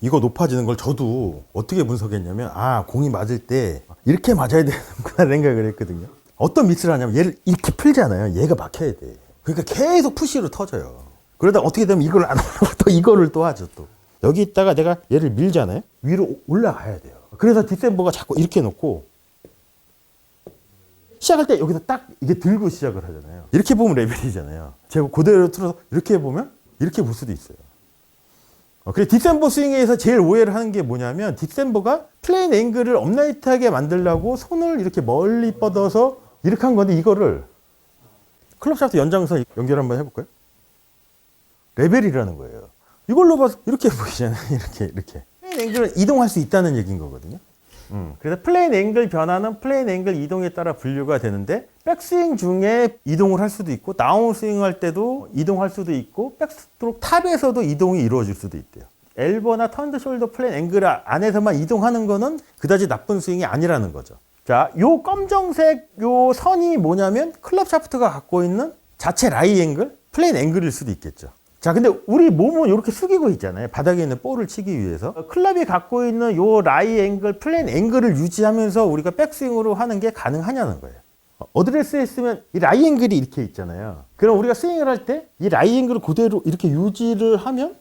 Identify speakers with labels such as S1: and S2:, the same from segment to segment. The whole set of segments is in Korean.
S1: 이거 높아지는 걸 저도 어떻게 분석했냐면, 아, 공이 맞을 때 이렇게 맞아야 되는구나 생각을 했거든요. 어떤 미스를 하냐면 얘를 이렇게 풀잖아요. 얘가 막혀야 돼. 그러니까 계속 푸시로 터져요. 그러다 어떻게 되면 이걸 안 하고 또 이거를 또 하죠. 또 여기 있다가 내가 얘를 밀잖아요. 위로 올라가야 돼요. 그래서 디셈버가 자꾸 이렇게 놓고 시작할 때 여기서 딱 이게 들고 시작을 하잖아요. 이렇게 보면 레벨이잖아요. 제가 그대로 틀어서 이렇게 보면 이렇게 볼 수도 있어요. 그래서 디셈버 스윙에서 제일 오해를 하는 게 뭐냐면, 디셈버가 플레인 앵글을 업라이트하게 만들려고 손을 이렇게 멀리 뻗어서 이렇게 한 건데, 이거를 클럽 샤프트 연장선 연결 한번 해볼까요? 레벨이라는 거예요. 이걸로 봐서 이렇게 보이잖아요. 이렇게. 플레인 앵글은 이동할 수 있다는 얘기인 거거든요. 그래서 플레인 앵글 변화는 플레인 앵글 이동에 따라 분류가 되는데, 백스윙 중에 이동을 할 수도 있고, 다운스윙 할 때도 이동할 수도 있고, 백스트로크 탑에서도 이동이 이루어질 수도 있대요. 엘보나 턴드 숄더 플레인 앵글 안에서만 이동하는 거는 그다지 나쁜 스윙이 아니라는 거죠. 자, 요 검정색 요 선이 뭐냐면 클럽 샤프트가 갖고 있는 자체 라이 앵글, 플레인 앵글일 수도 있겠죠. 자, 근데 우리 몸은 이렇게 숙이고 있잖아요. 바닥에 있는 볼을 치기 위해서. 클럽이 갖고 있는 요 라이 앵글, 플레인 앵글을 유지하면서 우리가 백스윙으로 하는 게 가능하냐는 거예요. 어드레스 했으면 이 라이 앵글이 이렇게 있잖아요. 그럼 우리가 스윙을 할 때 이 라이 앵글을 그대로 이렇게 유지를 하면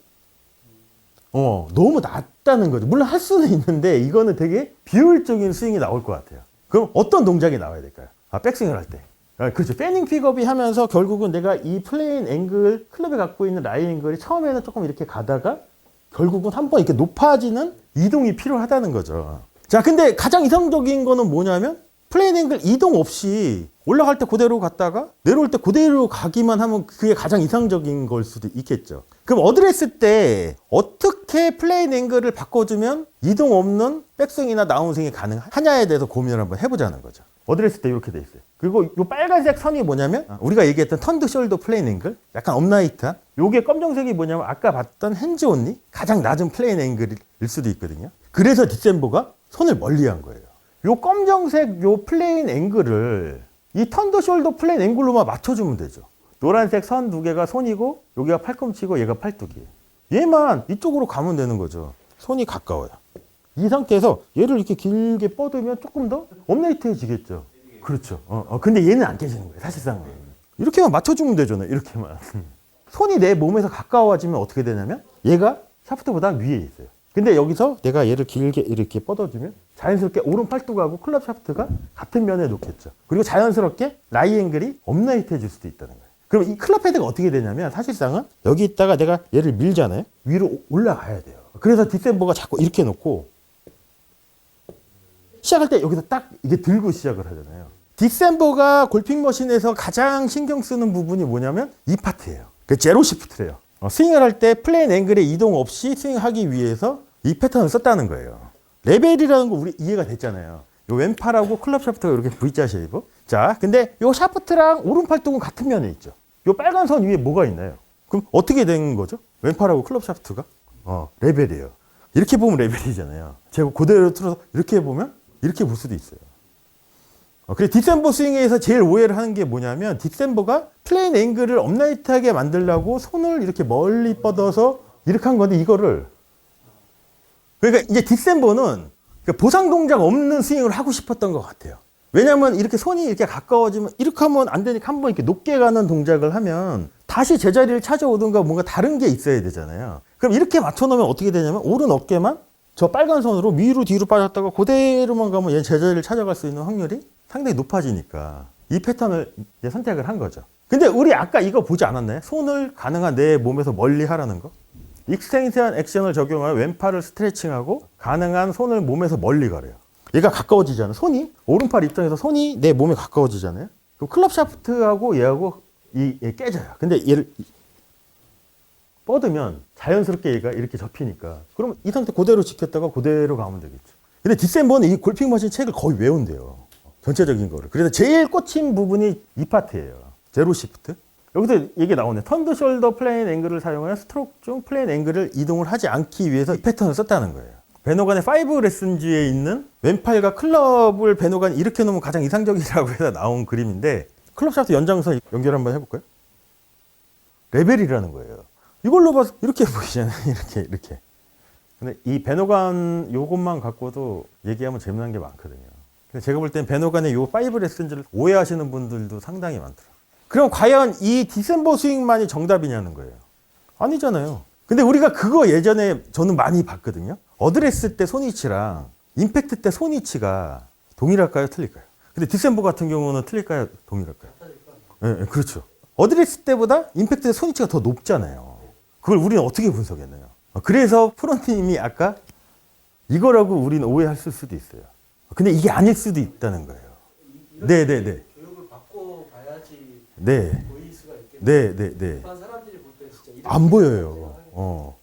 S1: 너무 낮다는 거죠. 물론 할 수는 있는데 이거는 되게 비효율적인 스윙이 나올 것 같아요. 그럼 어떤 동작이 나와야 될까요? 백스윙을 할 때. 그렇죠. 패닝 픽업이 하면서 결국은 내가 이 플레인 앵글, 클럽에 갖고 있는 라이 앵글이 처음에는 조금 이렇게 가다가 결국은 한번 이렇게 높아지는 이동이 필요하다는 거죠. 자, 근데 가장 이상적인 거는 뭐냐면 플레인 앵글 이동 없이 올라갈 때 그대로 갔다가 내려올 때 그대로 가기만 하면 그게 가장 이상적인 걸 수도 있겠죠. 그럼 어드레스 때 어떻게 플레인 앵글을 바꿔주면 이동 없는 백스윙이나 다운스윙이 가능하냐에 대해서 고민을 한번 해보자는 거죠. 어드레스 때 이렇게 돼 있어요. 그리고 이 빨간색 선이 뭐냐면 우리가 얘기했던 턴드 숄더 플레인 앵글, 약간 업라이트한, 요게 검정색이 뭐냐면 아까 봤던 핸즈 온리, 가장 낮은 플레인 앵글일 수도 있거든요. 그래서 디셈버가 손을 멀리한 거예요. 요 검정색 요 플레인 앵글을 이 턴드 숄더 플레인 앵글로만 맞춰주면 되죠. 노란색 선 두 개가 손이고 여기가 팔꿈치고 얘가 팔뚝이에요. 얘만 이쪽으로 가면 되는 거죠. 손이 가까워요. 이 상태에서 얘를 이렇게 길게 뻗으면 조금 더 업라이트해지겠죠. 그렇죠. 근데 얘는 안 깨지는 거예요. 사실상 이렇게만 맞춰주면 되잖아요. 이렇게만. 손이 내 몸에서 가까워지면 어떻게 되냐면 얘가 샤프트보다 위에 있어요. 근데 여기서 내가 얘를 길게 이렇게 뻗어주면 자연스럽게 오른 팔뚝하고 클럽 샤프트가 같은 면에 놓겠죠. 그리고 자연스럽게 라이 앵글이 업라이트해질 수도 있다는 거예요. 그럼 이 클럽 헤드가 어떻게 되냐면 사실상은 여기 있다가 내가 얘를 밀잖아요. 위로 올라가야 돼요. 그래서 디셈버가 자꾸 이렇게 놓고 시작할 때 여기서 딱 이게 들고 시작을 하잖아요. 디셈버가 골핑 머신에서 가장 신경 쓰는 부분이 뭐냐면 이 파트예요. 그 제로 시프트래요. 스윙을 할 때 플레인 앵글에 이동 없이 스윙하기 위해서 이 패턴을 썼다는 거예요. 레벨이라는 거 우리 이해가 됐잖아요. 요 왼팔하고 클럽 샤프트가 이렇게 V자 쉐이브. 자, 근데 요 샤프트랑 오른 팔뚝은 같은 면에 있죠. 요 빨간 선 위에 뭐가 있나요? 그럼 어떻게 된 거죠? 왼팔하고 클럽 샤프트가? 레벨이에요. 이렇게 보면 레벨이잖아요. 제가 그대로 틀어서 이렇게 보면 이렇게 볼 수도 있어요. 그래서 디셈버 스윙에서 제일 오해를 하는 게 뭐냐면 디셈버가 플레인 앵글을 업라이트하게 만들려고 손을 이렇게 멀리 뻗어서 이렇게 한 건데, 이거를 그러니까 이제 디셈버는 보상 동작 없는 스윙을 하고 싶었던 것 같아요. 왜냐하면 이렇게 손이 이렇게 가까워지면 이렇게 하면 안 되니까 한번 이렇게 높게 가는 동작을 하면 다시 제자리를 찾아오든가 뭔가 다른 게 있어야 되잖아요. 그럼 이렇게 맞춰놓으면 어떻게 되냐면 오른 어깨만 저 빨간 선으로 위로 뒤로 빠졌다가 그대로만 가면 얘 제자리를 찾아갈 수 있는 확률이 상당히 높아지니까 이 패턴을 이제 선택을 한 거죠. 근데 우리 아까 이거 보지 않았나요? 손을 가능한 내 몸에서 멀리 하라는 거. 익스텐션 액션을 적용하여 왼팔을 스트레칭하고 가능한 손을 몸에서 멀리 가래요. 얘가 가까워지잖아요. 손이 오른팔 입장에서 손이 내 몸에 가까워지잖아요. 그럼 클럽 샤프트하고 얘하고 얘 깨져요. 근데 얘를 뻗으면 자연스럽게 얘가 이렇게 접히니까 그럼 이 상태 그대로 지켰다가 그대로 가면 되겠죠. 근데 디셈버는 이 골핑 머신 책을 거의 외운대요. 전체적인 거를. 그래서 제일 꽂힌 부분이 이 파트예요. 제로 시프트. 여기서 얘기 나오네. 턴드 숄더 플레인 앵글을 사용하여 스트로크 중 플레인 앵글을 이동을 하지 않기 위해서 이 패턴을 썼다는 거예요. 베노간의 5 레슨지에 있는 왼팔과 클럽을 베노간이 이렇게 놓으면 가장 이상적이라고 해서 나온 그림인데, 클럽 샤프트 연장선 연결 한번 해볼까요? 레벨이라는 거예요. 이걸로 봐서 이렇게 보이잖아요. 이렇게. 근데 이 베노간 요것만 갖고도 얘기하면 재미난 게 많거든요. 근데 제가 볼 땐 베노간의 요 5레슨즈를 오해하시는 분들도 상당히 많더라고요. 그럼 과연 이 디셈버 스윙만이 정답이냐는 거예요. 아니잖아요. 근데 우리가 그거 예전에 저는 많이 봤거든요. 어드레스 때 손위치랑 임팩트 때 손위치가 동일할까요? 틀릴까요? 근데 디셈버 같은 경우는 틀릴까요? 동일할까요? 네, 그렇죠. 어드레스 때보다 임팩트 때 손위치가 더 높잖아요. 그걸 우리는 어떻게 분석했나요? 그래서 프로님이 아까 이거라고 우리는 오해했을 수도 있어요. 근데 이게 아닐 수도 있다는 거예요. 네네네.
S2: 교육을 받고 봐야지
S1: 네.
S2: 보일 수가 있겠네요.
S1: 네네네.
S2: 일반 사람들이 볼 때 진짜
S1: 안 보여요.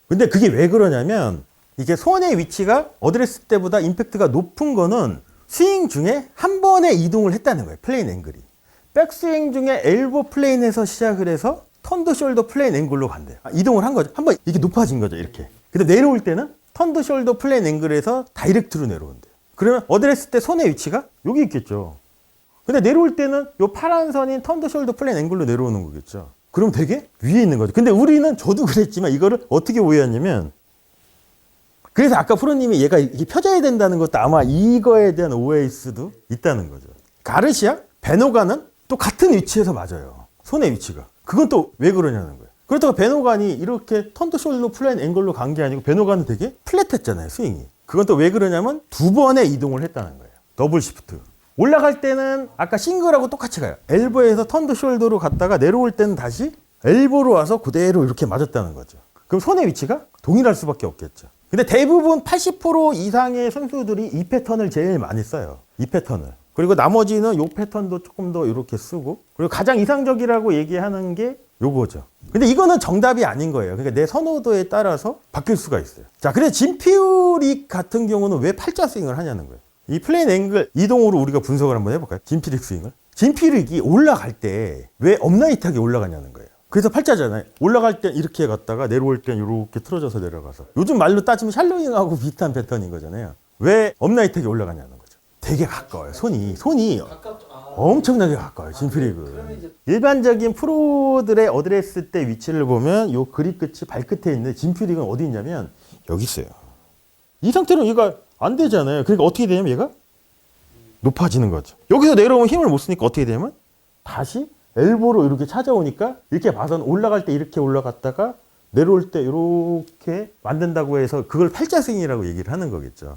S1: 근데 그게 왜 그러냐면 이게 손의 위치가 어드레스 때보다 임팩트가 높은 거는 스윙 중에 한 번에 이동을 했다는 거예요. 플레인 앵글이. 백스윙 중에 엘보 플레인에서 시작을 해서 턴드 숄더 플레인 앵글로 간대요. 이동을 한 거죠. 한 번 이게 높아진 거죠. 이렇게. 근데 내려올 때는 턴드 숄더 플레인 앵글에서 다이렉트로 내려온대요. 그러면 어드레스 때 손의 위치가 여기 있겠죠. 근데 내려올 때는 요 파란 선인 턴드 숄더 플레인 앵글로 내려오는 거겠죠. 그럼 되게 위에 있는 거죠. 근데 우리는 저도 그랬지만 이거를 어떻게 오해했냐면 그래서 아까 프로님이 얘가 이게 펴져야 된다는 것도 아마 이거에 대한 오해일 수도 있다는 거죠. 가르시아, 베노간은 또 같은 위치에서 맞아요. 손의 위치가. 그건 또 왜 그러냐는 거예요. 그렇다고 베노간이 이렇게 턴드 숄더 플레인 앵글로 간 게 아니고 베노간은 되게 플랫했잖아요. 스윙이. 그건 또 왜 그러냐면 두 번의 이동을 했다는 거예요. 더블 시프트. 올라갈 때는 아까 싱글하고 똑같이 가요. 엘보에서 턴드 숄더로 갔다가 내려올 때는 다시 엘보로 와서 그대로 이렇게 맞았다는 거죠. 그럼 손의 위치가 동일할 수밖에 없겠죠. 근데 대부분 80% 이상의 선수들이 이 패턴을 제일 많이 써요. 이 패턴을. 그리고 나머지는 요 패턴도 조금 더 이렇게 쓰고 그리고 가장 이상적이라고 얘기하는 게 요거죠. 근데 이거는 정답이 아닌 거예요. 그러니까 내 선호도에 따라서 바뀔 수가 있어요. 자, 그래서 짐 피우릭 같은 경우는 왜 팔자 스윙을 하냐는 거예요. 이 플레인 앵글 이동으로 우리가 분석을 한번 해볼까요? 짐 피우릭 스윙을. 짐 피우릭이 올라갈 때 왜 업라이트하게 올라가냐는 거예요. 그래서 팔자잖아요. 올라갈 땐 이렇게 갔다가 내려올 땐 이렇게 틀어져서 내려가서 요즘 말로 따지면 샬로잉하고 비슷한 패턴인 거잖아요. 왜 업라이트하게 올라가냐는 거죠. 되게 가까워요. 손이 엄청나게 가까워요. 짐 피우릭은. 일반적인 프로들의 어드레스 때 위치를 보면 요 그립 끝이 발끝에 있는데 짐 피우릭은 어디 있냐면 여기 있어요. 이 상태로 얘가 안 되잖아요. 그러니까 어떻게 되냐면 얘가 높아지는 거죠. 여기서 내려오면 힘을 못 쓰니까 어떻게 되냐면 다시 엘보로 이렇게 찾아오니까 이렇게 봐서는 올라갈 때 이렇게 올라갔다가 내려올 때 이렇게 만든다고 해서 그걸 팔자 스윙이라고 얘기를 하는 거겠죠.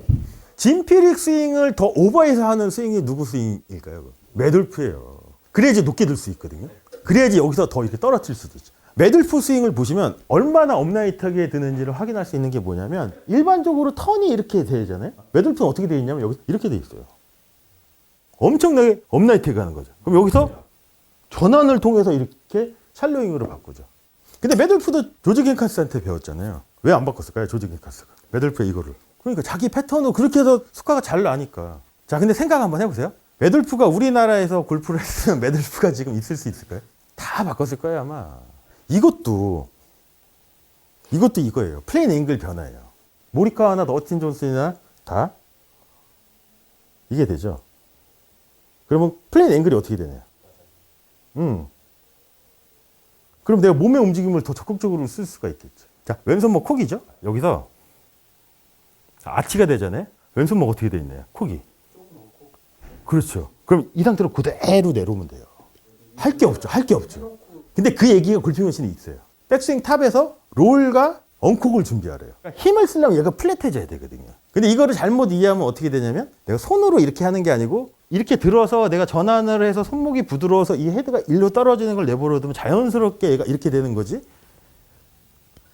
S1: 짐 피우릭 스윙을 더 오버해서 하는 스윙이 누구 스윙일까요? 매돌프예요. 그래야지 높게 들 수 있거든요. 그래야지 여기서 더 이렇게 떨어뜨릴 수도 있죠. 매들프 스윙을 보시면 얼마나 업라이트하게 드는지를 확인할 수 있는 게 뭐냐면 일반적으로 턴이 이렇게 되잖아요. 매들프는 어떻게 되어 있냐면 여기 이렇게 되어 있어요. 엄청나게 업라이트하게 가는 거죠. 그럼 여기서 전환을 통해서 이렇게 샬로잉으로 바꾸죠. 근데 매들프도 조지 겐카스한테 배웠잖아요. 왜 안 바꿨을까요? 조지 겐카스가. 매들프의 이거를. 그러니까 자기 패턴으로 그렇게 해서 스코어가 잘 나니까. 자, 근데 생각 한번 해보세요. 매들프가 우리나라에서 골프를 했으면 매들프가 지금 있을 수 있을까요? 다 바꿨을 거예요, 아마. 이것도 이거예요. 플레인 앵글 변화예요. 모리카와나 더스틴 존슨이나 다 이게 되죠. 그러면 플레인 앵글이 어떻게 되냐? 그럼 내가 몸의 움직임을 더 적극적으로 쓸 수가 있겠죠. 자, 왼손목 콕이죠. 여기서 아치가 되잖아요. 왼손목 어떻게 돼 있나요? 콕이. 그렇죠. 그럼 이 상태로 그대로 내려오면 돼요. 할 게 없죠. 할 게 없죠. 근데 그 얘기가 골프머신에 있어요. 백스윙 탑에서 롤과 언콕을 준비하래요. 그러니까 힘을 쓰려면 얘가 플랫해져야 되거든요. 근데 이거를 잘못 이해하면 어떻게 되냐면 내가 손으로 이렇게 하는 게 아니고 이렇게 들어서 내가 전환을 해서 손목이 부드러워서 이 헤드가 일로 떨어지는 걸 내버려두면 자연스럽게 얘가 이렇게 되는 거지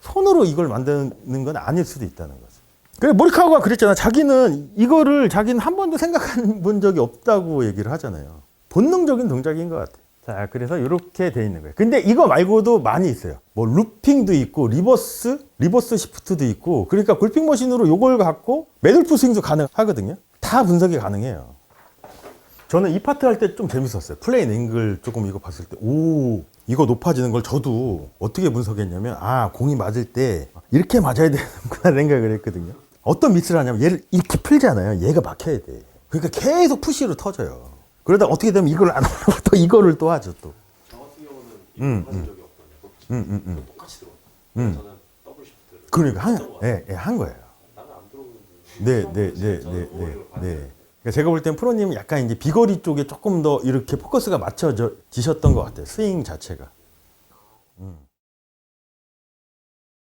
S1: 손으로 이걸 만드는 건 아닐 수도 있다는 거죠. 그래서 모리카와가 그랬잖아. 자기는 한 번도 생각해 본 적이 없다고 얘기를 하잖아요. 본능적인 동작인 것 같아요. 자, 그래서 이렇게 돼 있는 거예요. 근데 이거 말고도 많이 있어요. 뭐 루핑도 있고 리버스 시프트도 있고 그러니까 골핑 머신으로 요걸 갖고 매들프 스윙도 가능하거든요. 다 분석이 가능해요. 저는 이 파트 할 때 좀 재밌었어요. 플레인 앵글 조금 이거 봤을 때 오 이거 높아지는 걸 저도 어떻게 분석했냐면 공이 맞을 때 이렇게 맞아야 되는구나 생각을 했거든요. 어떤 미스를 하냐면 얘를 이렇게 풀잖아요. 얘가 막혀야 돼. 그러니까 계속 푸시로 터져요. 그러다 어떻게 되면 이걸 안 하고 또 이거를 또 하죠 또.
S2: 저 같은 경우는 이거 가진 적이 없거든요. 똑같이 들어왔어요. 저는 더블 시프트를.
S1: 그러니까 한 거예요. 네, 네, 네, 네, 네, 네. 그러니까 제가 볼 땐 프로님은 약간 이제 비거리 쪽에 조금 더 이렇게 포커스가 맞춰지셨던 것 같아요. 스윙 자체가.